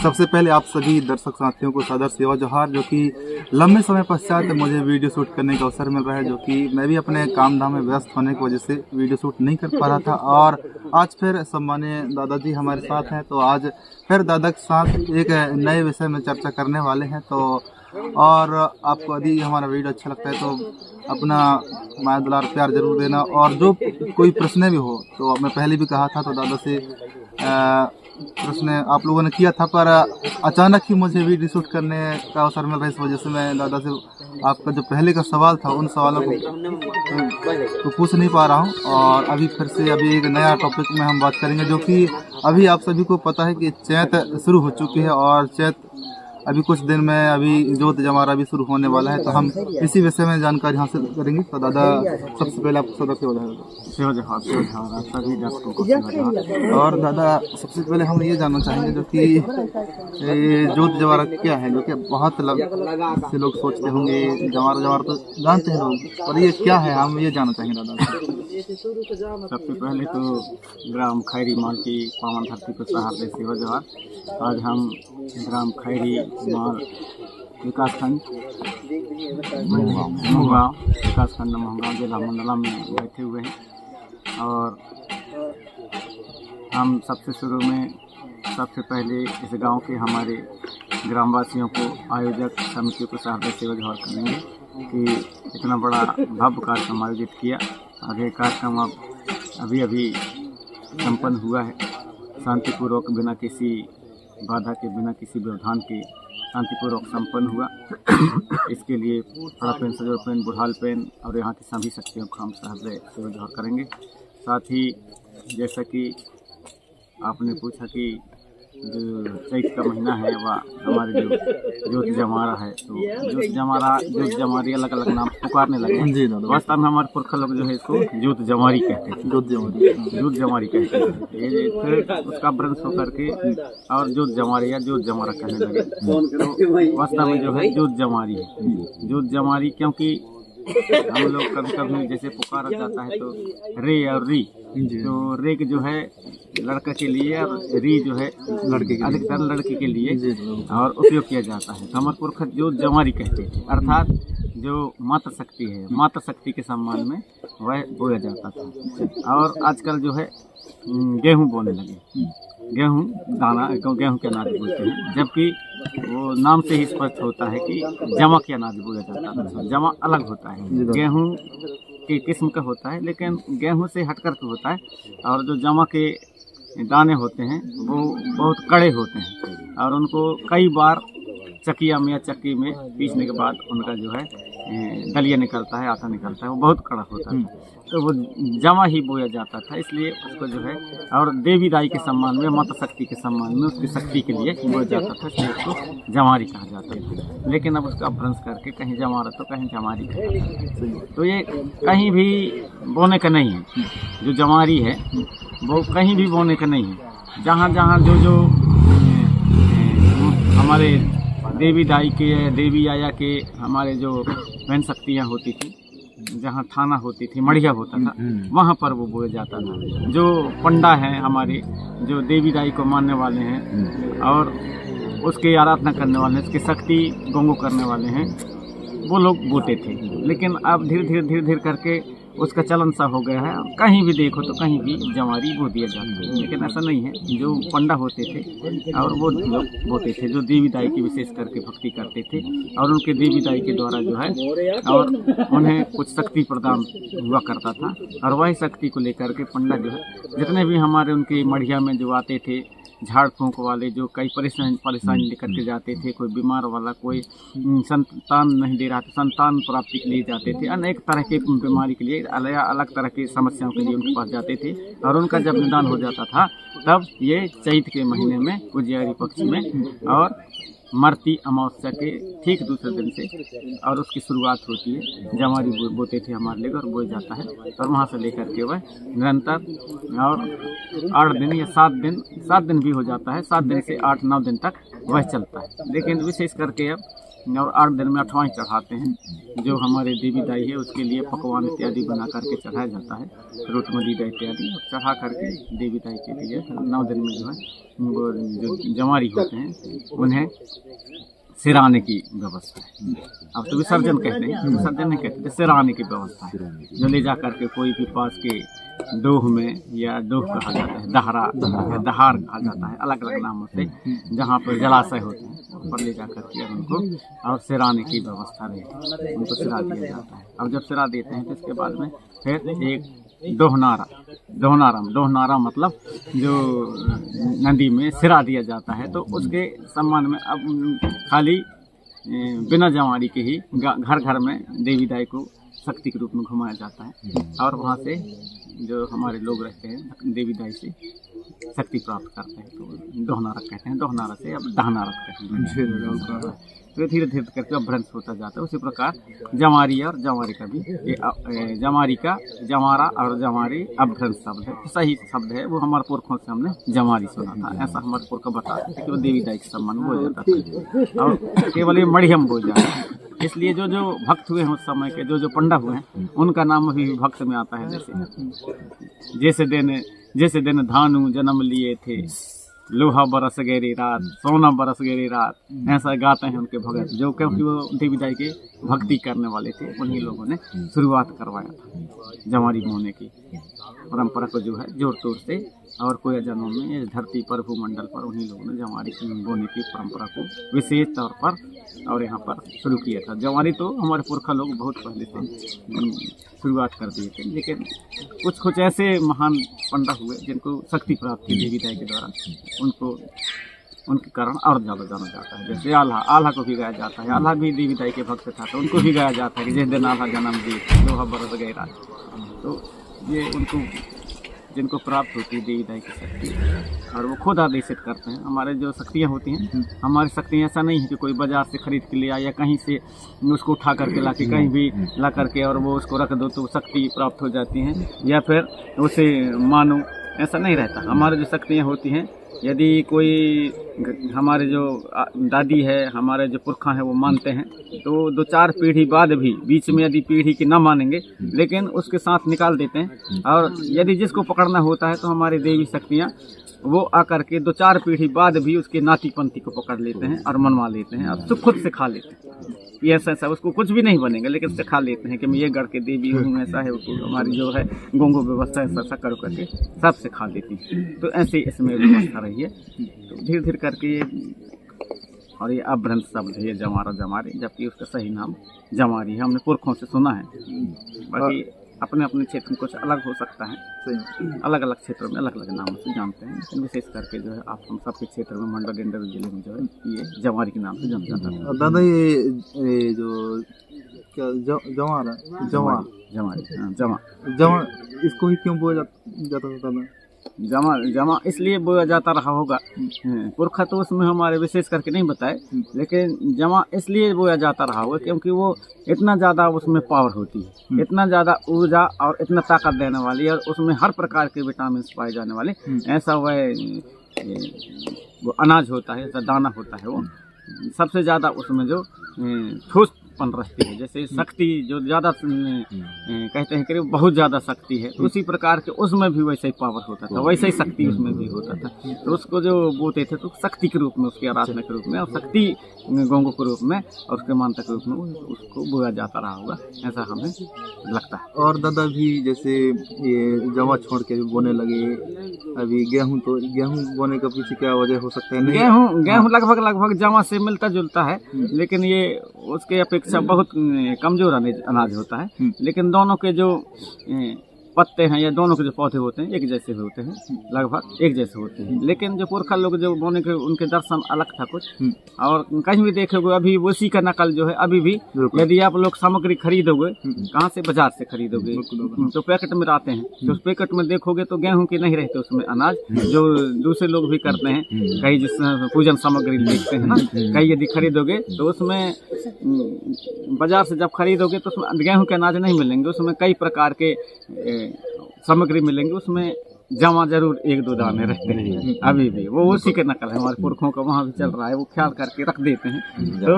सबसे पहले आप सभी दर्शक साथियों को सादर सेवा जोहार, जो कि लंबे समय पश्चात मुझे वीडियो शूट करने का अवसर मिल रहा है, जो कि मैं भी अपने काम धाम में व्यस्त होने की वजह से वीडियो शूट नहीं कर पा रहा था। और आज फिर सम्मानीय दादाजी हमारे साथ हैं, तो आज फिर दादा के साथ एक नए विषय में चर्चा करने वाले हैं। तो और आपको यदि हमारा वीडियो अच्छा लगता है तो अपना माया दुलार प्यार जरूर देना, और जो कोई प्रश्न भी हो तो मैं पहले भी कहा था, तो दादा से प्रश्न आप लोगों ने किया था, पर अचानक ही मुझे वीडियो शूट करने का अवसर मिल रहा है, इस वजह से मैं दादा से आपका जो पहले का सवाल था उन सवालों को पूछ नहीं पा रहा हूं। और अभी फिर से एक नया टॉपिक में हम बात करेंगे, जो कि अभी आप सभी को पता है कि चैत शुरू हो चुकी है, और चैत अभी कुछ दिन में अभी जोत जमारा भी शुरू होने वाला है। तो हम इसी विषय में जानकारी हासिल करेंगे। तो दादा सबसे पहले आपको सदा सेवा जोहार। और दादा सबसे पहले हम ये जानना चाहेंगे जो कि जोत जमारा क्या है, जो कि बहुत से लोग सोचते होंगे जमारा जमारा तो जानते हैं लोग, और ये क्या है हम ये जानना चाहेंगे दादा। सबसे पहले तो ग्राम खैरी माल की पावन धरती को सहारते सेवा जोहार। आज हम ग्राम खैरी माल विकासखंड मोहगांव विकासखंड मोहगांव जिला मंडला में बैठे हुए हैं। और हम सबसे शुरू में सबसे पहले इस गांव के हमारे ग्रामवासियों को आयोजक समिति को सहारते सेवा जोहार करेंगे कि इतना बड़ा भव्य कार्यक्रम आयोजित किया। आगे कार्यक्रम अभी अभी संपन्न हुआ है, शांतिपूर्वक बिना किसी बाधा के बिना किसी व्यवधान के शांतिपूर्वक संपन्न हुआ। इसके लिए बड़ा पेन सजोर पेन बुढ़ाल पेन और यहाँ की सभी शक्तियों को हम सहर्दय सेवा जोहार करेंगे। साथ ही जैसा कि आपने पूछा कि जो चैत का महीना है वह हमारे जो जोत जमारा है, तो जोत जमारी अलग अलग नाम पुकारने लगे। वास्तव में हमारे पुरखा लोग जो है इसको जोत जमारी कहते हैं, जोत जमारी कहते हैं। ये फिर उसका ब्रंश होकर के और जोत जमारी या जोत जमारा कहने लगे। तो वास्तव में जो है जोत जमारी है। जोत जमारी क्योंकि हम लोग कभी कभी जैसे पुकारा जाता है तो रे और री, तो रे जो है लड़का के लिए और री जो है अधिकतर लड़की के लिए और उपयोग किया जाता है। तो हमारे पुरखा जोत जमारी कहते हैं, अर्थात जो मातृ शक्ति है, मातृ शक्ति के सम्मान में वह बोया जाता था। और आजकल जो है गेहूँ बोने लगे, गेहूँ दाना गेहूँ के अनाज बोलते हैं, जबकि वो नाम से ही स्पष्ट होता है कि जमा के अनाज बोया जाता है। जमा अलग होता है, गेहूँ की किस्म का होता है, लेकिन गेहूँ से हटकर के होता है। और जो जमा के दाने होते हैं वो बहुत कड़े होते हैं, और उनको कई बार चकिया में या चक्की में पीसने के बाद उनका जो है दलिया निकलता है, आटा निकलता है, वो बहुत कड़ा होता है। तो वो जमा ही बोया जाता था, इसलिए उसको जो है और देवी दाई के सम्मान में, माता शक्ति के सम्मान में, उसकी शक्ति के लिए बोया जाता था, इसलिए उसको जमारी कहा जाता है। लेकिन अब उसका भ्रंश करके कहीं जमारा तो कहीं जमारी कहते। तो ये कहीं भी बोने का नहीं है, जो जमारी है वो कहीं भी बोने का नहीं है। जहाँ जहाँ जो हमारे देवी दाई के, देवी आया के हमारे जो बहन शक्तियाँ होती थी, जहाँ थाना होती थी, मढ़िया होता था, वहाँ पर वो बोया जाता था। जो पंडा हैं हमारे, जो देवी दाई को मानने वाले हैं और उसकी आराधना करने वाले हैं, उसकी शक्ति गंगो करने वाले हैं, वो लोग बोते थे। लेकिन अब धीरे धीरे करके उसका चलन सा हो गया है, कहीं भी देखो तो कहीं भी जमारी बो दिया जाता है। लेकिन ऐसा नहीं है, जो पंडा होते थे और वो लोग बोते थे, जो देवी दाई की विशेष करके भक्ति करते थे, और उनके देवी दाई के द्वारा जो है और उन्हें कुछ शक्ति प्रदान हुआ करता था। और वही शक्ति को लेकर के पंडा जो है, जितने भी हमारे उनके मढ़िया में जो आते थे झाड़ फूंक वाले, जो कई परेशानी लेकर के जाते थे, कोई बीमार वाला, कोई संतान नहीं दे रहा था, संतान प्राप्ति के लिए जाते थे, अनेक तरह के बीमारी के लिए, अलग तरह की समस्याओं के लिए उनके पास जाते थे। और उनका जब निदान हो जाता था तब ये चैत के महीने में उजियारी पक्ष में और मरती अमावस्या के ठीक दूसरे दिन से और उसकी शुरुआत होती है। जमारी बोते थे हमारे लिए और बोया जाता है, और वहाँ से लेकर के वह निरंतर और 8 दिन या 7 दिन भी हो जाता है, 7 दिन से 8-9 दिन तक वह चलता है। लेकिन विशेष करके अब और 8 दिन में 8वां चढ़ाते हैं। जो हमारे देवी दाई है उसके लिए पकवान इत्यादि बना करके चढ़ाया जाता है, रोट मदीदा इत्यादि, और चढ़ा करके देवी दाई के लिए 9 दिन में जो है वो जो जमारी होते हैं उन्हें सिराने की व्यवस्था है। अब तो विसर्जन कहते हैं, विसर्जन नहीं कहते, सिराने की व्यवस्था है, जो ले जा करके कोई भी पास के डोह में, या डोह कहा जाता है, दहरा या दहार कहा जाता है, अलग अलग नामों से, जहाँ पर जलाशय होते हैं उस पर ले जा करके उनको और सिराने की व्यवस्था रहती है, उनको सिरा दिया जाता है। अब जब सिरा देते हैं तो इसके बाद में फिर एक दोहनारा मतलब जो नदी में सिरा दिया जाता है, तो उसके सम्मान में अब खाली बिना जमारी के ही घर घर में देवी दाई को शक्ति के रूप में घुमाया जाता है, और वहाँ से जो हमारे लोग रहते हैं देवी दाई से शक्ति प्राप्त करते हैं, तो दोहनारा कहते हैं, दोहनारा से अब दहनारा कहते हैं। तो धीरे धीरे करके अभ्रंश होता जाता है। उसी प्रकार जमारी और जमारी का भी जमारी का जमारा और जमारी अभ्रंश शब्द है, सही शब्द है, वो हमारे पुरखों से हमने जमारी सुना था, ऐसा हमारे पुरख बताते थे कि वो देवी दाई के सम्मान में बोल जाता था, और केवल ये मढ़ियम बोल जाता है। इसलिए जो जो भक्त हुए हैं उस समय के, जो जो पंडा हुए हैं, उनका नाम भी भक्त में आता है। जैसे दिन धानु जन्म लिए थे, लोहा बरस गहरी रात, सोना बरस गहरी रात, ऐसा गाते हैं उनके भगत, जो क्योंकि वो देवी दाई के भक्ति करने वाले थे, उन्हीं लोगों ने शुरुआत करवाया था जमारी बोने की परंपरा को, जो है जोर तोड़ से, और कोई जन्मों में इस धरती पर भूमंडल पर उन्हीं लोगों ने जमारी बोने की परंपरा को विशेष तौर पर और यहाँ पर शुरू किया था। जमारी तो हमारे पुरखा लोग बहुत पहले से शुरुआत कर दिए थे, लेकिन कुछ ऐसे महान पंडा हुए जिनको शक्ति प्राप्त की देवी दाई के द्वारा, उनके कारण और ज़्यादा जाना जाता है। जैसे आल्हा को भी गाया जाता है, आल्हा भी देवी दाई के भक्त था, तो उनको भी गाया जाता है कि जिस दिन आल्हा जन्म दिए, लोहा बरस गए रात। तो ये उनको जिनको प्राप्त होती है देवी दाई की शक्ति, और वो खुद आदेशित करते हैं। हमारे जो शक्तियाँ होती हैं, हमारी शक्तियाँ ऐसा नहीं है कि कोई बाजार से खरीद के ले आए, या कहीं से उसको उठा करके ला के कहीं भी ला करके और वो उसको रख दो तो शक्ति प्राप्त हो जाती हैं, या फिर उसे मानो, ऐसा नहीं रहता। हमारे जो शक्तियाँ होती हैं, यदि कोई हमारे जो दादी है, हमारे जो पुरखा हैं, वो मानते हैं, तो 2-4 पीढ़ी बाद भी, बीच में यदि पीढ़ी की न मानेंगे, लेकिन उसके साथ निकाल देते हैं, और यदि जिसको पकड़ना होता है तो हमारी देवी शक्तियाँ वो आकर के 2-4 पीढ़ी बाद भी उसके नाती पंथी को पकड़ लेते हैं और मनवा लेते हैं, और खुद से खा लेते हैं। ये ऐसा उसको कुछ भी नहीं बनेगा, लेकिन सिखा लेते हैं कि मैं ये गढ़ के देवी हूँ, ऐसा है, उसको हमारी जो है गोंगो व्यवस्था ऐसा कर करके सब सिखा देती है। तो ऐसे इसमें व्यवस्था रही है। तो धीरे धीरे करके और ये अभ्रंश शब्द है, ये जमारा जमारी, जबकि उसका सही नाम जमारी है, हमने पुरखों से सुना है। बाकी अपने अपने क्षेत्र में कुछ अलग हो सकता है, अलग अलग क्षेत्रों में अलग अलग नामों से जानते हैं, लेकिन विशेष करके जो है आप हम सबके क्षेत्र में मंडला डेंडर जिले में जो है ये जमारी के नाम से जाना जाता है। दादा ये जो क्या जमा इसको ही क्यों बोला जाता था दादा? जमा इसलिए बोया जाता रहा होगा, पुरखा तो उसमें हमारे विशेष करके नहीं बताए, लेकिन जमा इसलिए बोया जाता रहा होगा क्योंकि वो इतना ज़्यादा उसमें पावर होती है, इतना ज़्यादा ऊर्जा और इतना ताकत देने वाली, और उसमें हर प्रकार के विटामिन पाए जाने वाले, ऐसा वो अनाज होता है, ऐसा दाना होता है, वो सबसे ज़्यादा उसमें जो ठोसपन रहती है। जैसे शक्ति जो ज़्यादा कहते हैं कि बहुत ज़्यादा शक्ति है, तो उसी प्रकार के उसमें भी वैसे ही पावर होता था, वैसे ही शक्ति उसमें भी होता था। तो उसको जो बोते थे तो शक्ति के रूप में, उसकी आराधना के रूप में, और शक्ति गोंगो के रूप में, और उसके मानता के रूप में उसको बोया जाता रहा होगा, ऐसा हमें लगता है। और दादा भी जैसे ये जमा छोड़ के बोने लगे, अभी गेहूँ बोने का पीछे क्या वजह हो सकता है? गेहूँ लगभग जमा से मिलता जुलता है, लेकिन ये उसके अपेक्षा बहुत कमजोर अनाज होता है। लेकिन दोनों के जो पत्ते हैं या दोनों के जो पौधे होते हैं एक जैसे होते हैं, लगभग एक जैसे होते हैं। लेकिन जो पुरखा लोग जो बोने के उनके दर्शन अलग था कुछ, और कहीं भी देखोगे अभी उसी का नकल जो है अभी भी, यदि आप लोग सामग्री खरीदोगे कहाँ से, बाजार से खरीदोगे, तो पैकेट में आते हैं, तो उस पैकेट में देखोगे तो गेहूं की नहीं रहते उसमें अनाज, जो दूसरे लोग भी करते हैं, कई जिस पूजन सामग्री देखते हैं ना, कई यदि खरीदोगे तो उसमें बाजार से जब खरीदोगे तो उसमें गेहूं के अनाज नहीं मिलेंगे, उसमें कई प्रकार के सामग्री मिलेंगे, उसमें जमा जरूर एक दो दाने रहते हैं अभी भी, वो उसी के नकल है, हमारे पुरखों का वहाँ भी चल रहा है, वो ख्याल करके रख देते हैं। तो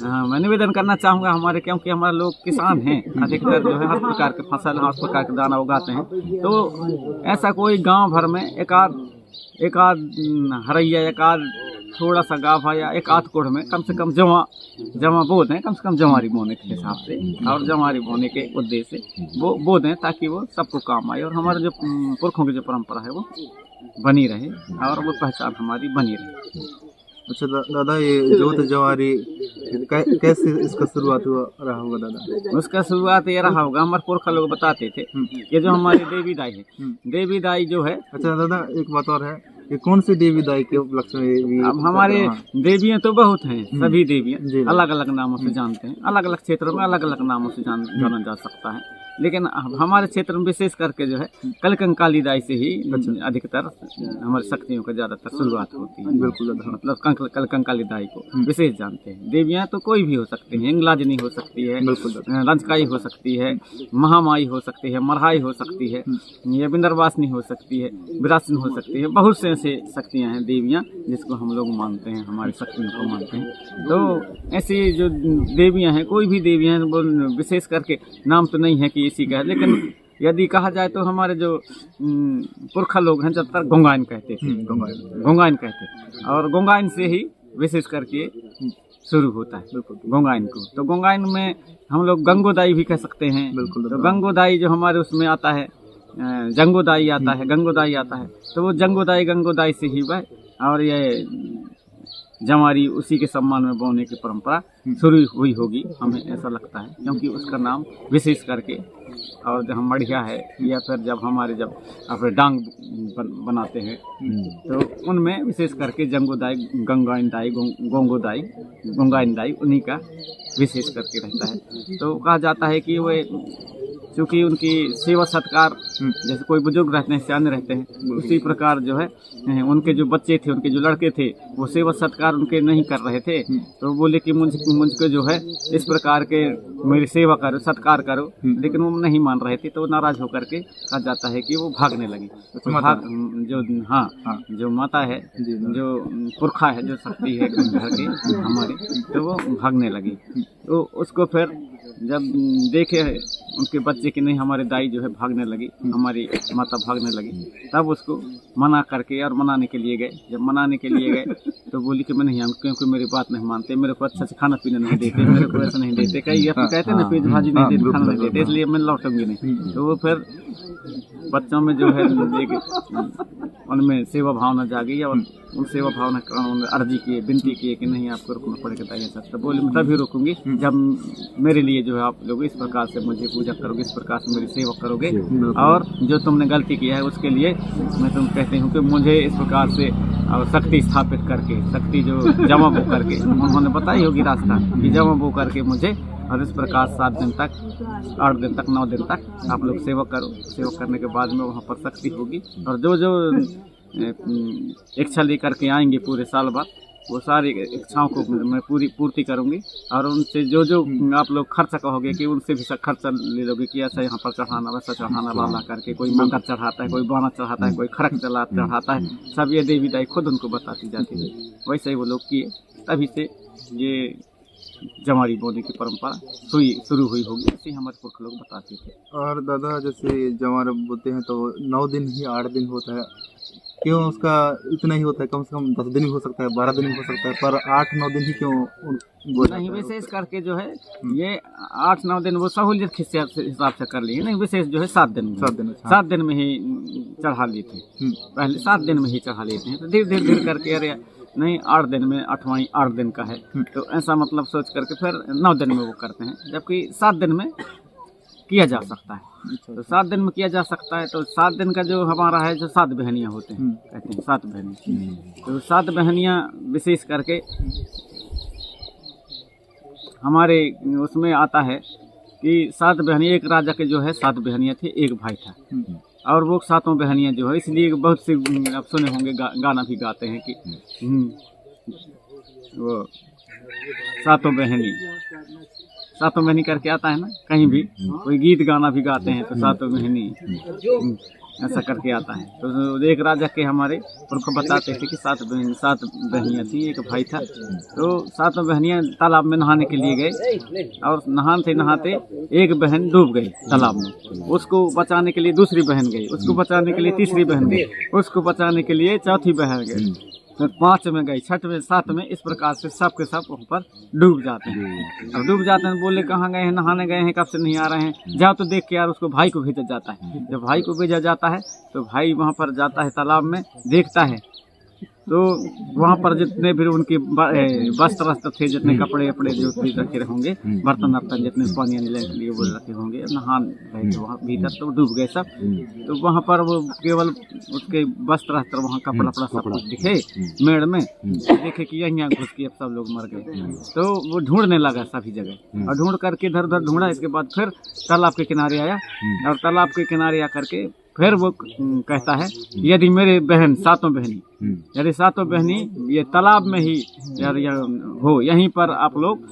हाँ, मैं निवेदन करना चाहूँगा हमारे, क्योंकि हमारे लोग किसान हैं, अधिकतर जो है हर प्रकार के फसल हर प्रकार के दाना उगाते हैं, तो ऐसा कोई गांव भर में एक आध हरैया, एक आध थोड़ा सा गाभा या एक आध कोढ़ में कम से कम जमा बो दें, कम से कम जमारी बोने के हिसाब से और जमारी बोने के उद्देश्य से वो बो दें, ताकि वो सबको काम आए और हमारे जो पुरखों की जो परंपरा है वो बनी रहे और वो पहचान हमारी बनी रहे। अच्छा दादा, ये जोत जवारी कैसे इसका शुरुआत रहा होगा दादा? उसका शुरुआत ये रहा होगा, हमारे पुरखा लोग बताते थे, ये जो हमारी देवी दाई है, देवी दाई जो है। अच्छा दादा, एक बात और है, ये कौन सी देवी दाई के उपलक्ष्य में? अब हमारे देवियाँ तो बहुत हैं, सभी देवियाँ अलग अलग नामों से जानते हैं, अलग अलग क्षेत्रों में अलग अलग नामों से जाना जा सकता है, लेकिन हमारे क्षेत्र में विशेष करके जो है कलकंकाली दाई से ही अधिकतर हमारी शक्तियों का ज्यादातर शुरुआत होती है। बिल्कुल, मतलब कलकंकाली दाई को विशेष जानते हैं। देवियाँ तो कोई भी हो सकती हैं, इंगलाजनी हो सकती है, रंजकाई हो सकती है, महामाई हो सकती है, मरहाई हो सकती है, या बिंदरवासनी हो सकती है, विरासन हो सकती है, बहुत से ऐसे शक्तियाँ हैं देवियाँ जिसको हम लोग मानते हैं, हमारी शक्तियों को मानते हैं। तो ऐसी जो देवियाँ हैं, कोई भी देवियाँ हैं, वो विशेष करके नाम तो नहीं है कि इसी का है, लेकिन यदि कहा जाए तो हमारे जो पुरखा लोग हैं ज्यादातर गोंगाइन कहते थे, गोंगाइन कहते, और गोंगाइन से ही विशेष करके शुरू होता है गोंगाइन को। तो गोंगाइन में हम लोग गंगोदाई भी कह सकते हैं। तो गंगोदाई जो हमारे उसमें आता है, जंगोदाई आता है, गंगोदाई आता है, तो वो गंगोदाई से ही वह, और ये जमारी उसी के सम्मान में बोने की परंपरा शुरू हुई होगी, हमें ऐसा लगता है, क्योंकि उसका नाम विशेष करके, और जब हम मढ़िया है या फिर जब अपने डांग बनाते हैं तो उनमें विशेष करके जंगोदाई, गंगाइन दाई, गोंगाइन दाई उन्हीं का विशेष करके रहता है। तो कहा जाता है कि वे चूँकि उनकी सेवा सत्कार, जैसे कोई बुजुर्ग रहते हैं, सियाने रहते हैं, उसी प्रकार जो है उनके जो बच्चे थे, उनके जो लड़के थे, वो सेवा सत्कार उनके नहीं कर रहे थे, तो बोले कि मुझको जो है इस प्रकार के मेरी सेवा करो, सत्कार करो, लेकिन वो नहीं मान रहे थे, तो नाराज होकर के कहा जाता है कि वो भागने लगे। तो जो माता है, जो पुरखा है, जो शक्ति है घर के हमारे, तो वो भागने लगी। तो उसको फिर जब देखे उनके बच्चे कि नहीं हमारे दाई जो है भागने लगी, हमारी माता भागने लगी, तब उसको मना करके और मनाने के लिए गए। जब मनाने के लिए गए तो बोली कि मैं नहीं आऊँ, क्योंकि मेरी बात नहीं मानते, मेरे को अच्छा से खाना पीना नहीं देते, मेरे को ऐसा नहीं देते, कई कहते ना पेट भाजी नहीं देते, खाना नहीं देते, इसलिए मैं लौटूंगी नहीं। तो वो फिर बच्चों में जो है उनमें सेवा भावना जागी, और उन सेवा भावना का अर्जी किए, विनती किए कि नहीं आपको रुकना पड़ेगा दाई साहब। तो बोले मैं तभी रुकूंगी जब मेरे लिए जो है आप लोग इस प्रकार से मुझे पूजा करोगे, इस प्रकार से मेरी सेवा करोगे, और जो तुमने गलती किया है उसके लिए मैं तुम कहती हूँ कि मुझे इस प्रकार से और शक्ति स्थापित करके, शक्ति जो जमा बो करके, उन्होंने बताई होगी रास्ता कि जमा बो करके मुझे, और इस प्रकार 7 दिन तक, 8 दिन तक, 9 दिन तक आप लोग सेवा करो। सेवा करने के बाद में वहाँ पर शक्ति होगी, और जो इच्छा लेकर के आएंगे पूरे साल बाद, वो सारी इच्छाओं को मैं पूर्ति करूंगी, और उनसे जो आप लोग खर्चा कहोगे कि उनसे भी खर्चा ले लोगे कि ऐसा यहाँ पर चढ़ाना, वैसा चढ़ाना, ला करके कोई मंगल चढ़ाता है, कोई बाना चढ़ाता है, कोई खरक चढ़ाता है, सब ये देवी दाई खुद उनको बताती जाती है। वैसे ही वो लोग किए, तभी से ये जमारी बोने की परंपरा शुरू हुई होगी, ऐसे हमारे पुरख लोग बताते थे। और दादा, जैसे जमारा बोते हैं तो 9 दिन ही 8 दिन होता है, क्यों उसका इतना ही होता है? कम से कम 10 दिन भी हो सकता है, 12 दिन भी हो सकता है, पर 8-9 दिन ही क्यों नहीं? विशेष करके जो है ये 8-9 दिन वो सहूलियत के हिसाब से कर लिए, नहीं विशेष जो है 7 दिन में ही चढ़ा लेते हैं, पहले 7 दिन में ही चढ़ा लेते हैं। तो धीरे करके अरे नहीं 8 दिन में, 8वां 8 दिन का है, तो ऐसा मतलब सोच करके फिर 9 दिन में वो करते हैं, जबकि 7 दिन में किया जा सकता है। तो 7 दिन में किया जा सकता है। तो 7 दिन का जो हमारा है, जो 7 बहनियाँ होते हैं, कहते हैं 7 बहनियाँ। तो 7 बहनियाँ विशेष करके हमारे उसमें आता है कि 7 बहनियाँ, एक राजा के जो है 7 बहनियाँ थी, एक भाई था, और वो 7 बहनियाँ जो है, इसलिए बहुत से आप सुने होंगे गाना भी गाते हैं कि वो 7 बहनी सातों बहनी करके आता है ना, कहीं भी कोई गीत गाना भी गाते हैं तो सातों बहनी ऐसा करके आता है। तो एक राजा के हमारे पुरख बताते थे कि सात बहनियाँ थी, एक भाई था। तो सातों बहनियाँ तालाब में नहाने के लिए गए और नहाते नहाते एक बहन डूब गई तालाब में। उसको बचाने के लिए दूसरी बहन गई, उसको बचाने के लिए तीसरी बहन गई, उसको बचाने के लिए चौथी बहन गई, फिर 5 में गई, 6 में, 7 में, इस प्रकार से सब के सब ऊपर डूब जाते हैं। अब डूब जाते हैं, बोले कहाँ गए हैं, नहाने गए हैं, कब से नहीं आ रहे हैं, जाओ तो देख के यार। उसको भाई को भेजा जाता है। जब भाई को भेजा जाता है तो भाई वहाँ पर जाता है तालाब में, देखता है तो वहाँ पर जितने भी उनके वस्त्र थे, जितने कपड़े वपड़े जो भी रखे होंगे, बर्तन वर्तन जितने पानी लेने के लिए वो रखे होंगे, नहान रहे थे वहाँ भीतर, तो डूब गए सब। तो वहाँ पर वो केवल उसके वस्त्र वहाँ कपड़ा वपड़ा सब कुछ दिखे मेड़ में, देखे कि यहाँ घुस के अब सब लोग मर गए। तो वो ढूंढने लगा सभी जगह और ढूंढ करके इधर उधर ढूंढा। इसके बाद फिर तालाब के किनारे आया और तालाब के किनारे आकर के फिर वो कहता है यदि मेरे बहन सातों बहनी, यदि सातों बहनी ये तालाब में ही हो, यहीं पर आप लोग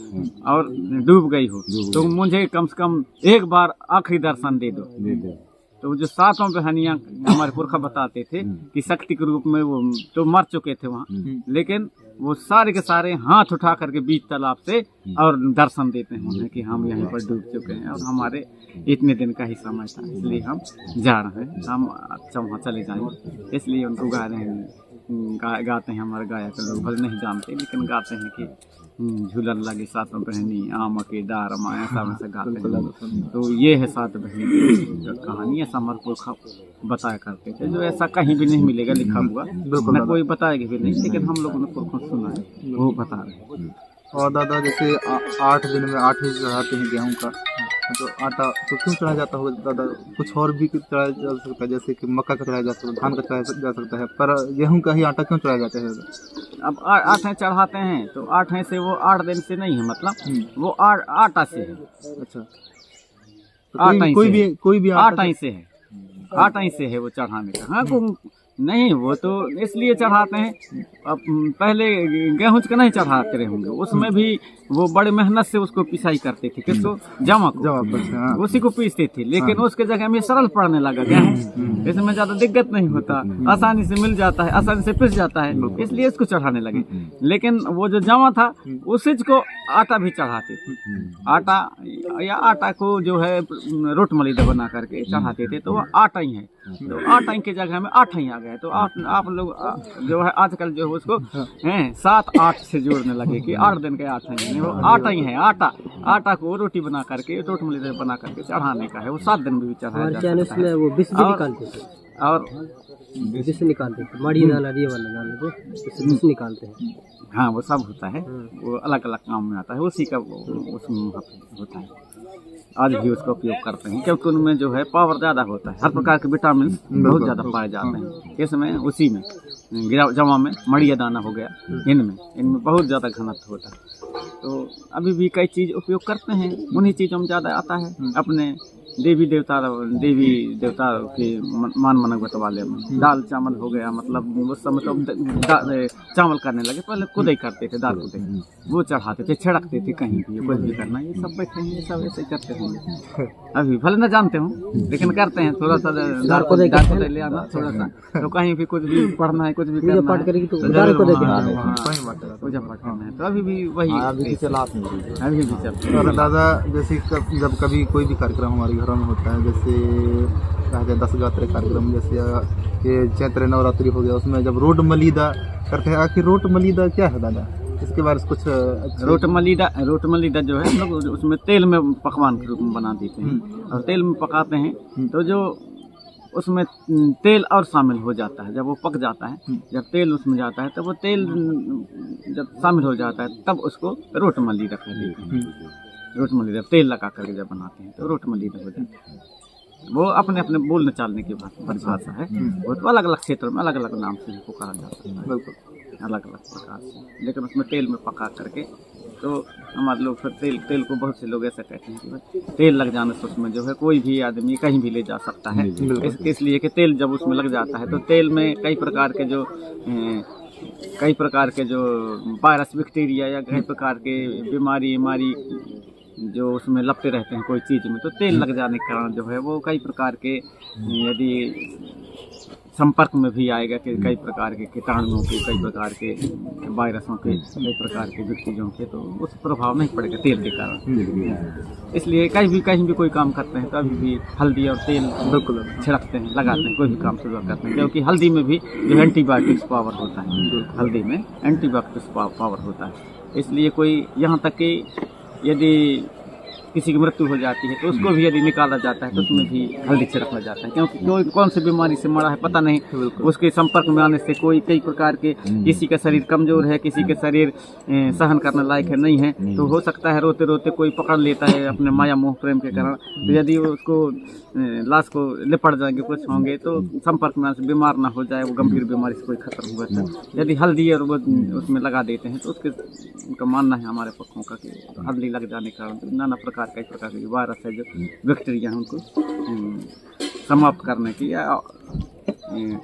और डूब गई हो, तो मुझे कम से कम एक बार आखिरी दर्शन दे दो। तो जो सातों बहनियां हमारे पुरखा बताते थे कि शक्ति के रूप में वो तो मर चुके थे वहाँ, लेकिन वो सारे के सारे हाथ उठा करके बीच तालाब से और दर्शन देते हैं उन्हें कि हम यहाँ पर डूब चुके हैं और हमारे इतने दिन का ही समय था, इसलिए हम जा रहे हैं, हम अच्छा वहाँ चले जाएंगे। इसलिए उनको गा रहे हैं, गाते हैं हमारे गायक लोग, भले नहीं जानते लेकिन गाते हैं कि झूलन लगे सातों बहनी आम के डार माया, सब ऐसे गाते हैं। तो ये है सात बहनी की कहानी, ऐसा हमारे पुरखा बताया करते थे, जो ऐसा कहीं भी नहीं मिलेगा लिखा हुआ, न कोई बताएगा भी नहीं, लेकिन हम लोगों ने पुरखों सुना है, वो बता रहे हैं। और दादा जैसे 8 दिन में 8 ही चढ़ाते हैं गेहूँ का, तो आटा तो क्यों चढ़ाया जाता होगा दादा? कुछ और भी चढ़ाया जा सकता है, जैसे कि मक्का का चढ़ाया जा सकता है, धान का चढ़ाया जा सकता है, पर गेहूँ का ही आटा क्यों चढ़ाया जाता है? अब 8 चढ़ाते हैं तो 8 से वो 8 दिन से नहीं है, मतलब वो आटा से है। अच्छा, तो कोई भी आटा से है, आटा से है वो चढ़ाने का। हाँ नहीं, वो तो इसलिए चढ़ाते हैं, अब पहले गेहूँ का नहीं चढ़ाते रहे होंगे, उसमें भी वो बड़े मेहनत से उसको पिसाई करते थे, किसको? जमा को, उसी को पीसते थे। लेकिन उसके जगह में सरल पड़ने लगा गेहूँ, इसमें ज्यादा दिक्कत नहीं होता, आसानी से मिल जाता है, आसानी से पिस जाता है, इसलिए इसको चढ़ाने लगे। लेकिन वो जो जमा था उसी को आटा भी चढ़ाते थे, आटा या आटा को जो है रोट मलिदा बना करके चढ़ाते थे, तो वो आटा ही है। तो आटा की जगह में 8 ही आ गया। तो आप लोग जो है आजकल जो है उसको 7-8 से जोड़ने लगे कि 8 दिन के 8 ही, वो आटा ही है। आटा को रोटी बना करके, रोट मलिदा बना करके चढ़ाने का है, वो 7 दिन में भी चढ़ाया जा सकता है। वो बिस्व निकालते थे, और बिस्व निकालते थे, माड़ी दाना ये वाला दाना जो बिस्व निकालते हैं। हाँ, वो सब होता है, वो अलग अलग काम में आता है, उसी का उसमें होता है। आज भी उसका उपयोग करते हैं क्योंकि उनमें जो है पावर ज़्यादा होता है, हर प्रकार के विटामिन बहुत ज़्यादा पाए जाते हैं। इसमें उसी में जमा में मड़िया दाना हो गया, इनमें बहुत ज़्यादा घनत्व होता है। तो अभी भी कई चीज़ उपयोग करते हैं, उन्हीं चीज़ों में ज़्यादा आता है। अपने देवी देवता के मान मनगत वाले में दाल चावल हो गया, मतलब उस समय तो चावल करने लगे, पहले खुदाई करते थे, दाल खुदाई वो चढ़ाते थे, छिड़कते थे, कहीं भी कुछ भी करना, ये सब बैठे हैं, ये सब ऐसे करते हैं। अभी भले न जानते हूँ लेकिन करते हैं, थोड़ा सा दाल खुदाई ले आना, थोड़ा सा तो कहीं भी कुछ भी पढ़ना है, कुछ भी करना है, पूजा पाठ करना है, तो अभी भी वही अभी भी चलते। और दादा जैसे जब कभी कोई भी कार्यक्रम हमारे घरों में होता है, जैसे 10 गात्र कार्यक्रम, जैसे ये चैत्र नवरात्रि हो गया, उसमें जब रोट मलिदा करते हैं, आखिर रोट मलिदा क्या है दादा? इसके बारे में कुछ रोट मलिदा जो है हम लोग उसमें तेल में पकवान के रूप में बना देते हैं और तेल में पकाते हैं, तो जो उसमें तेल और शामिल हो जाता है। जब वो पक जाता है, जब तेल उसमें जाता है, तब वो तेल जब शामिल हो जाता है तब उसको रोट मलिदा कहते हैं। रोट मलिदा तेल लगा करके जब बनाते हैं तो रोट मलिदा हो जाता है। वो अपने अपने बोलने चालने की परिभाषा है, वो तो अलग अलग क्षेत्रों में अलग अलग नाम से पुकारा जाता है, बिल्कुल अलग अलग प्रकार से। लेकिन उसमें तेल में पका करके, तो हमारे लोग फिर तेल को बहुत से लोग ऐसा कहते हैं कि तेल लग जाने से उसमें जो है कोई भी आदमी कहीं भी ले जा सकता है, इसलिए कि तेल जब उसमें लग जाता है तो तेल में कई प्रकार के जो वायरस बैक्टीरिया या कई प्रकार के बीमारी जो उसमें लपटे रहते हैं कोई चीज़ में, तो तेल लग जाने के कारण जो है वो कई प्रकार के यदि संपर्क में भी आएगा कि कई प्रकार के कीटाणुओं के, कई प्रकार के वायरसों के, कई प्रकार के चीज़ों के, तो उस प्रभाव नहीं पड़ेगा तेल के कारण। इसलिए कहीं भी कोई काम करते हैं तो अभी भी हल्दी और तेल बिल्कुल छिड़कते हैं, लगाते हैं, कोई भी काम शुरू करते हैं, क्योंकि हल्दी में भी जो एंटीबायोटिक्स पावर होता है, हल्दी में एंटीबायोटिक्स पावर होता है। इसलिए कोई यहाँ तक कि यदि किसी की मृत्यु हो जाती है तो उसको भी यदि निकाला जाता है तो उसमें भी हल्दी छिड़का जाता है, क्योंकि कोई कौन सी बीमारी से मरा है पता नहीं, उसके संपर्क में आने से कोई कई प्रकार के, किसी का शरीर कमजोर है, किसी के शरीर सहन करने लायक है नहीं है, तो हो सकता है रोते रोते कोई पकड़ लेता है अपने माया मोह प्रेम के कारण, तो यदि उसको लाश को लिपट जाएंगे, कुछ होंगे, तो संपर्क में आने से बीमार ना हो जाए, वो गंभीर बीमारी से कोई खत्म हुआ था। यदि हल्दी और वो उसमें लगा देते हैं तो उनका मानना है हमारे पक्षों का कि हल्दी लग जाने के कारण नाना प्रकार कई प्रकार के वायरस है, जो बैक्टीरिया है, उनको समाप्त करने की या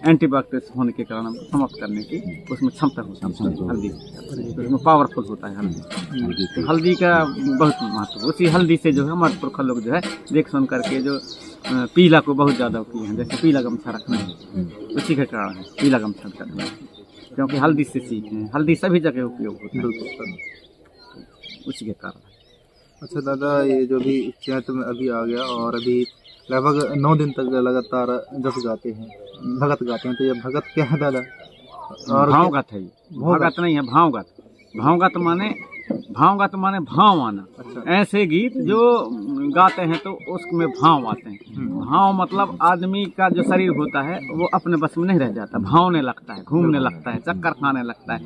एंटीबायोटिक्स होने के कारण समाप्त करने की उसमें क्षमता होती है हल्दी, उसमें पावरफुल होता है हल्दी। तो हल्दी का बहुत महत्व, उसी हल्दी से जो है हमारे पुरखा लोग जो है देख सुन करके जो पीला को बहुत ज़्यादा किए हैं, जैसे पीला गमछा रखना है, उसी के कारण है पीला गमछा रखना है, क्योंकि हल्दी से सीखे हैं, हल्दी सभी जगह उपयोग होता है, उसी के कारण। अच्छा दादा, ये जो भी चैत में अभी आ गया और अभी लगभग 9 दिन तक लगातार जस गाते हैं, भगत गाते हैं, तो ये भगत क्या है दादा? और भावगत है, भगत नहीं है, भावगत। भावगत माने भाव आना। अच्छा। ऐसे गीत जो गाते हैं तो उसमें भाव आते हैं। भाव मतलब आदमी का जो शरीर होता है वो अपने बस में नहीं रह जाता, भावने लगता है, घूमने लगता है, चक्कर खाने लगता है।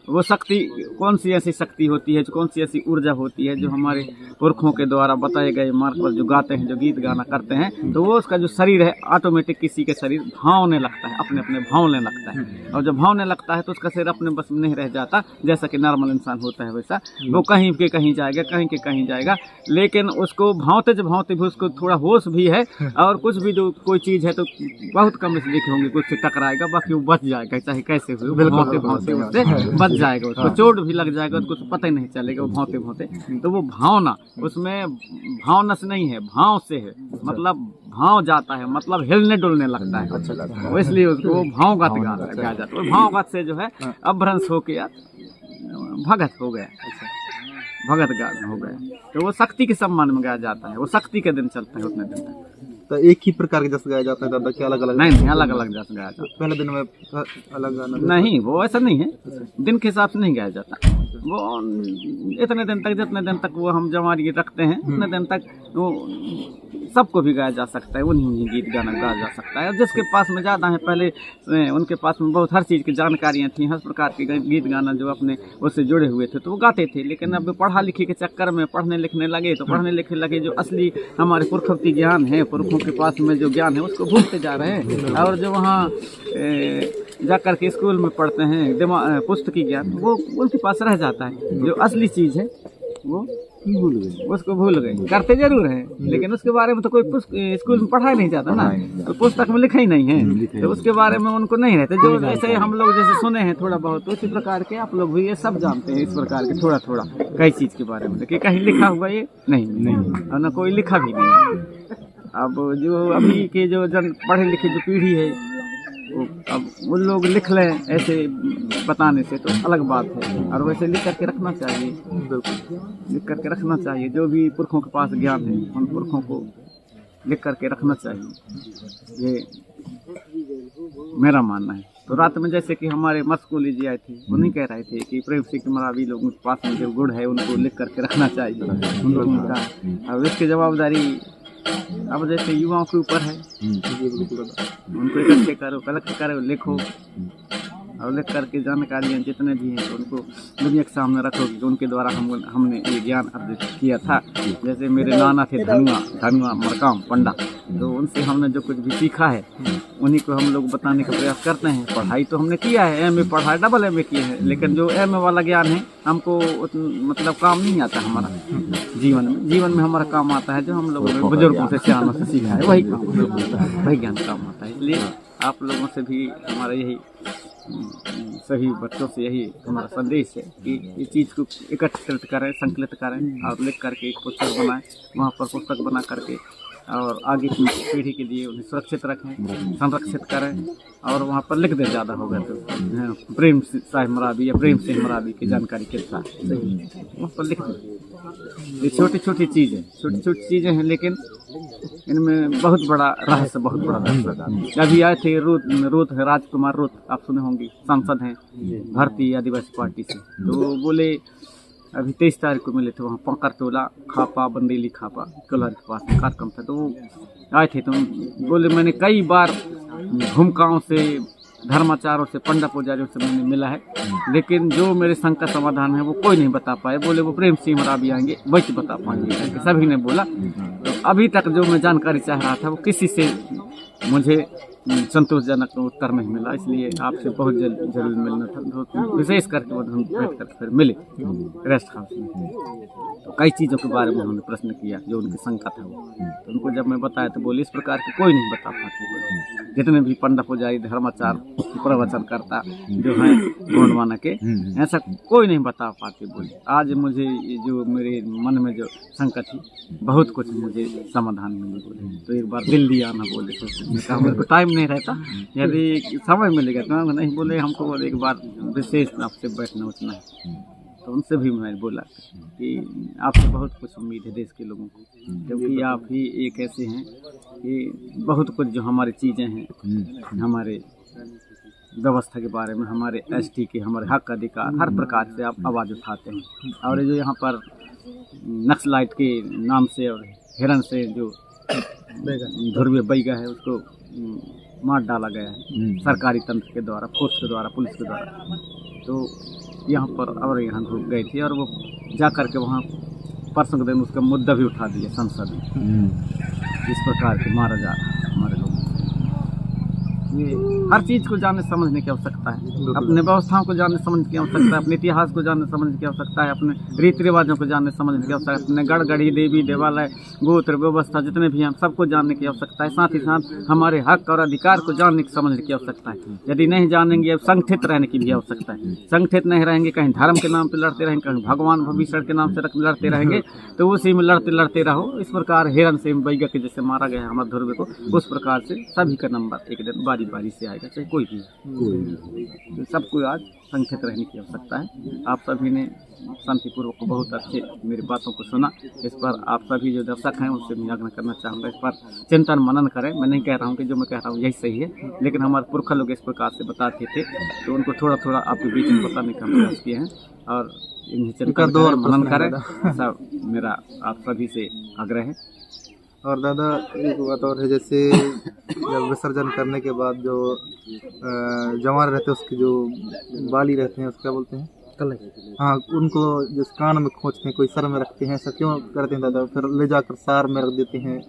वो शक्ति कौन सी ऐसी शक्ति होती है, कौन सी ऐसी ऊर्जा होती है जो हमारे पुरखों के द्वारा बताए गए मार्ग पर जो गाते हैं, जो गीत गाना करते हैं, तो वो उसका जो शरीर है ऑटोमेटिक किसी के शरीर भावने लगता है, अपने अपने भावने लगता है। और जब भावने लगता है तो उसका शरीर अपने बस में नहीं रह जाता, जैसा कि नॉर्मल इंसान होता है वैसा वो कहीं के कहीं जाएगा, कहीं के कहीं जाएगा, लेकिन उसको भावते भावते भी उसको थोड़ा होश भी है, और कुछ भी जो कोई चीज़ है तो बहुत कम से देखे होंगे कुछ से टकराएगा, बाकी वो बच जाएगा, चाहे कैसे हुए भावते भावते उससे बच जाएगा, उसको चोट भी लग जाएगा, उसको पता ही नहीं चलेगा, वो भावते भावते। तो वो भावना, उसमें भावना से नहीं है, भाव से है, मतलब भाव जाता है, मतलब हिलने डुलने लगता है। अच्छा, इसलिए उसको भावगत गाया जाता है। भावगत से जो है अभ्रंश हो के भगत हो गया, भगत गान हो गया, तो वो शक्ति के सम्मान में गाया जाता है। वो शक्ति के दिन चलता है उतने दिन तक। तो एक ही प्रकार के जस गाया जाता है दादा, क्या अलग अलग? नहीं, अलग अलग जस गाया जाता है। पहले दिन में अलग गाना नहीं, वो ऐसा नहीं है, दिन के हिसाब से नहीं गाया जाता। वो इतने दिन तक, जितने दिन तक वो हम जमारी रखते हैं उतने दिन तक वो सबको भी गाया जा सकता है, उन्हीं गीत गाना गाया जा सकता है। और जिसके पास में ज़्यादा है, पहले उनके पास में बहुत हर चीज़ की जानकारियाँ थी, हर प्रकार के गीत गाना जो अपने उससे जुड़े हुए थे तो वो गाते थे। लेकिन अब पढ़ा लिखी के चक्कर में पढ़ने लिखने लगे तो पढ़ने लिखने लगे, जो असली हमारे पुरखोक्ति ज्ञान है, पुरखों के पास में जो ज्ञान है उसको भूलते जा रहे हैं। और जो वहाँ जाकर के स्कूल में पढ़ते हैं पुस्तकी ज्ञान, वो उनके पास रह जाता है। जो असली चीज़ है वो भूल गए, उसको भूल गए। करते जरूर हैं लेकिन उसके बारे में तो कोई स्कूल में पढ़ाया नहीं जाता ना, तो पुस्तक में लिखा ही नहीं है, तो उसके बारे में उनको नहीं रहते। जो जैसे हम लोग जैसे सुने हैं थोड़ा बहुत, उसी प्रकार के आप लोग भी ये सब जानते हैं, इस प्रकार के थोड़ा थोड़ा कई चीज़ के बारे में, लेकिन कहीं लिखा हुआ ये नहीं, और न कोई लिखा भी नहीं। अब जो अभी के जो पढ़े लिखे जो पीढ़ी है, अब उन लोग लिख लें ऐसे बताने से तो अलग बात है, और वैसे लिख करके रखना चाहिए, लिख करके रखना चाहिए। जो भी पुरखों के पास ज्ञान है उन पुरखों को लिख करके रखना चाहिए, ये मेरा मानना है। तो रात में जैसे कि हमारे मस्कोली जी आए थे, वो नहीं कह रहे थे कि प्रेम सिंह मरावी लोगों के पास में जो गुड़ है उनको लिख करके रखना चाहिए उन लोगों का। अब इसकी जवाबदारी अब जैसे युवाओं के ऊपर है, उनको इकट्ठे करो, कलेक्ट करो, लिखो, और लिख करके जानकारियाँ जितने भी हैं तो उनको दुनिया के सामने रखो कि उनके द्वारा हमने ये ज्ञान अर्जित किया था। जैसे मेरे नाना थे धनुआ मरकाम पंडा, तो उनसे हमने जो कुछ भी सीखा है उन्हीं को हम लोग बताने का प्रयास करते हैं। पढ़ाई तो हमने किया है, MA पढ़ा है, डबल MA किए हैं, लेकिन जो MA वाला ज्ञान है हमको मतलब काम नहीं आता हमारा जीवन में हमारा काम आता है जो हम लोगों ने बुजुर्गों से सियानों से सीखा है, वही ज्ञान काम आता है। इसलिए आप लोगों से भी हमारा यही सभी बच्चों से यही हमारा संदेश है कि इस चीज़ को एकत्रित करें, संकलित करें और लिख करके एक पुस्तक बनाएं, वहाँ पर पुस्तक बना करके और आगे की पीढ़ी के लिए उन्हें सुरक्षित रखें, संरक्षित करें और वहाँ पर लिख दें। ज़्यादा होगा तो प्रेम साहिब मराबी या प्रेम सिंह मराबी की जानकारी के साथ वहाँ पर लिख दें। ये छोटी छोटी चीज़ें हैं, लेकिन इनमें बहुत बड़ा रहस्य, बहुत बड़ा रहस्य। अभी आए थे रूथ राजकुमार रूथ, आप सुने होंगे, सांसद हैं भारतीय आदिवासी पार्टी से। तो वो बोले अभी 23 तारीख को मिले थे वहाँ पंकर टोला खापा बंदेली खापा कलर के पास में कार्यक्रम था। तो वो आए थे तो बोले मैंने कई बार भूमिकाओं से, धर्माचारों से, पंडा पुजारियों से मैंने मिला है, लेकिन जो मेरे संकट का समाधान है वो कोई नहीं बता पाए। बोले वो प्रेम सिंह मराबी आएंगे वही बता पाएंगे, सभी ने बोला। तो अभी तक जो मैं जानकारी चाह रहा था वो किसी से मुझे संतोषजनक उत्तर नहीं मिला, इसलिए आपसे बहुत जल्द मिलना था। तो विशेष करके वो हम बैठ कर फिर मिले रेस्ट हाउस में। तो कई चीज़ों के बारे में उन्होंने प्रश्न किया जो उनकी शंका था वो। तो उनको जब मैं बताया तो बोले इस प्रकार के कोई नहीं बता पाते, जितने भी पंडा पुजारी धर्माचार प्रवचन करता जो हैं गोंडवाना के, ऐसा कोई नहीं बता पाते। बोले आज मुझे जो मेरे मन में जो शंका थी बहुत कुछ मुझे समाधान मिली। बोले तो एक बार दिल्ली आना बोले, तो मेरे को टाइम नहीं रहता, यदि समय मिलेगा तो नहीं। बोले हमको बोले एक बार विशेष आपसे बैठना उठना है। तो उनसे भी मैं बोला कि आपसे बहुत कुछ उम्मीद है देश के लोगों को, क्योंकि आप ही एक ऐसे हैं कि बहुत कुछ जो हमारी चीज़ें हैं, हमारे व्यवस्था के बारे में, हमारे एसटी के, हमारे हक अधिकार, हर प्रकार से आप आवाज़ उठाते हैं। और जो यहाँ पर नक्सलाइट के नाम से और हिरन से जो ध्रुवीय बैगा है उसको मार डाला गया है सरकारी तंत्र के द्वारा, फोर्स के द्वारा, पुलिस के द्वारा। तो यहाँ पर और यहाँ घूम गए थे और वो जा कर के वहाँ परसों के दिन उसका मुद्दा भी उठा दिया संसद में। इस प्रकार के मारा जा रहा है हमारे लोग। ये हर चीज़ को जानने समझने की आवश्यकता है, अपने व्यवस्थाओं को जानने समझने की आवश्यकता है, अपने इतिहास को जानने समझने की आवश्यकता है, अपने रीति रिवाजों को जानने समझने की आवश्यकता है, अपने गढ़गढ़ी देवी देवालय गोत्र व्यवस्था जितने भी हैं सबको जानने की आवश्यकता है। साथ ही साथ हमारे हक और अधिकार को जानने की समझने की आवश्यकता है। यदि नहीं जानेंगे अब संगठित रहने की भी आवश्यकता है। संगठित नहीं रहेंगे, कहीं धर्म के नाम पर लड़ते रहेंगे, कहीं भगवान भविष्य के नाम से लड़ते रहेंगे, तो उसी में लड़ते लड़ते रहो। इस प्रकार हिरन से बैगा के जैसे मारा गया हमारे ध्रुव को, उस प्रकार से सभी का नंबर एक दिन बारी बारी से आएगा, चाहे कोई भी। तो सबको आज संगठित रहने की आवश्यकता है। आप सभी ने शांतिपूर्वक बहुत अच्छे मेरी बातों को सुना। इस पर आप सभी जो दर्शक हैं उनसे मैं आग्रह करना चाहूँगा, इस पर चिंतन मनन करें। मैं नहीं कह रहा हूँ कि जो मैं कह रहा हूँ यही सही है, लेकिन हमारे पुरखा लोग इस प्रकार से बताते थे, तो उनको थोड़ा थोड़ा आपके बीच में बताने का प्रयास किए हैं और इन्हें चिंतन मनन करें, ऐसा मेरा आप सभी से आग्रह है। और दादा एक बात और है, जैसे जब विसर्जन करने के बाद जो जवान रहते हैं उसके जो बाली रहते हैं उसको क्या बोलते हैं, हाँ, उनको जिस कान में खोजते हैं, कोई सर में रखते हैं, ऐसा क्यों करते हैं दादा? फिर ले जाकर सार में रख देते हैं?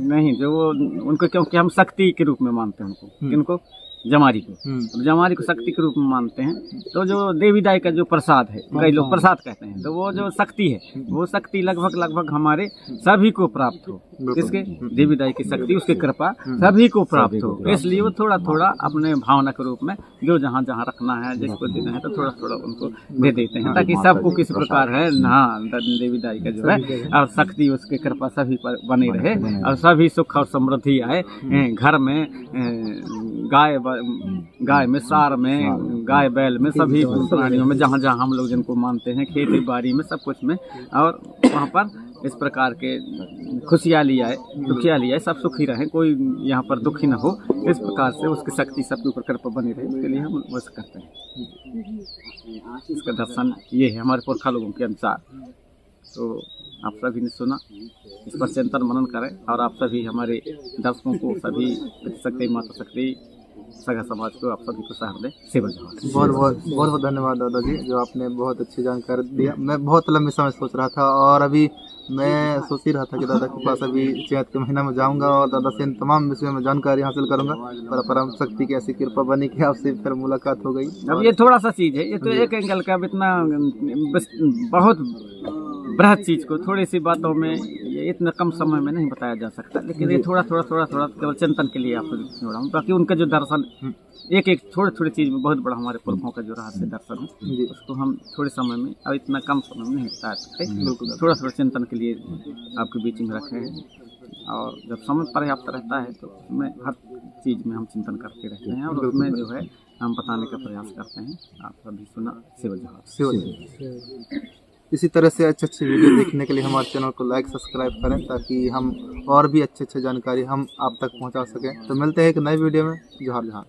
नहीं, जो वो उनको क्योंकि हम शक्ति के रूप में मानते हैं उनको, किनको? जमारी को। जमारी को शक्ति के रूप में मानते हैं। तो जो देवी दाई का जो प्रसाद है, कई लोग प्रसाद कहते हैं, तो वो जो शक्ति है, वो शक्ति लगभग हमारे सभी को प्राप्त हो। किसके? देवी दाई की शक्ति, उसकी कृपा सभी को प्राप्त हो। इसलिए वो थोड़ा थोड़ा अपने भावना के रूप में जो जहाँ जहाँ रखना है, जिसको देना है, तो थोड़ा थोड़ा उनको दे देते हैं, ताकि सबको किसी प्रकार है ना देवी दाई का जो है और शक्ति, उसकी कृपा सभी पर बनी रहे और सभी सुख और समृद्धि आए घर में, गाय में, सार में, गाय बैल में, सभी प्राणियों में, जहाँ जहाँ हम लोग जिनको मानते हैं, खेती बाड़ी में, सब कुछ में, और वहाँ पर इस प्रकार के खुशहाली आए, दुखियाली आए, सब सुखी रहें, कोई यहाँ पर दुखी न हो। इस प्रकार से उसकी शक्ति सबके ऊपर कृपा बनी रहे, उसके लिए हम वैसा करते हैं। इसका दर्शन ये है हमारे पुरखा लोगों के अनुसार। तो आप सभी ने सुना, इस पर चिंतन मनन करें और आप सभी हमारे दर्शकों को, सभी शक्ति माता शक्ति सगा समाज को, आप सभी को सहर्दय सेवा जवाहर। बहुत धन्यवाद दादाजी, जो आपने बहुत अच्छी जानकारी दिया। मैं बहुत लंबे समय सोच रहा था और अभी मैं सोच ही रहा था कि दादा के पास अभी चैत के महीना में जाऊंगा और दादा से इन तमाम विषयों में जानकारी हासिल करूंगा। और परम शक्ति की ऐसी कृपा बनी कि आपसे फिर मुलाकात हो गई। अब ये थोड़ा सा चीज़ है, ये तो एक एंगल का, अब इतना बहुत बृहद चीज़ को थोड़ी सी बातों में ये इतना कम समय में नहीं बताया जा सकता, लेकिन ये थोड़ा केवल चिंतन के लिए आपको जोड़ा हूँ। बाकी उनका जो दर्शन एक थोड़ी चीज़ में बहुत बड़ा हमारे पुरखों का जो रहस्य दर्शन है, उसको हम थोड़े समय में और इतना कम समय में नहीं बता सकते। थोड़ा चिंतन के लिए आपके बीच में रखे हैं, और जब समय पर्याप्त रहता है तो उसमें हर चीज़ में हम चिंतन करते रहते हैं, और उसमें जो है हम बताने का प्रयास करते हैं। आप सभी सुना सेवा जहाज। इसी तरह से अच्छे वीडियो देखने के लिए हमारे चैनल को लाइक सब्सक्राइब करें, ताकि हम और भी अच्छे जानकारी हम आप तक पहुंचा सकें। तो मिलते हैं एक नए वीडियो में। जोहार जोहार।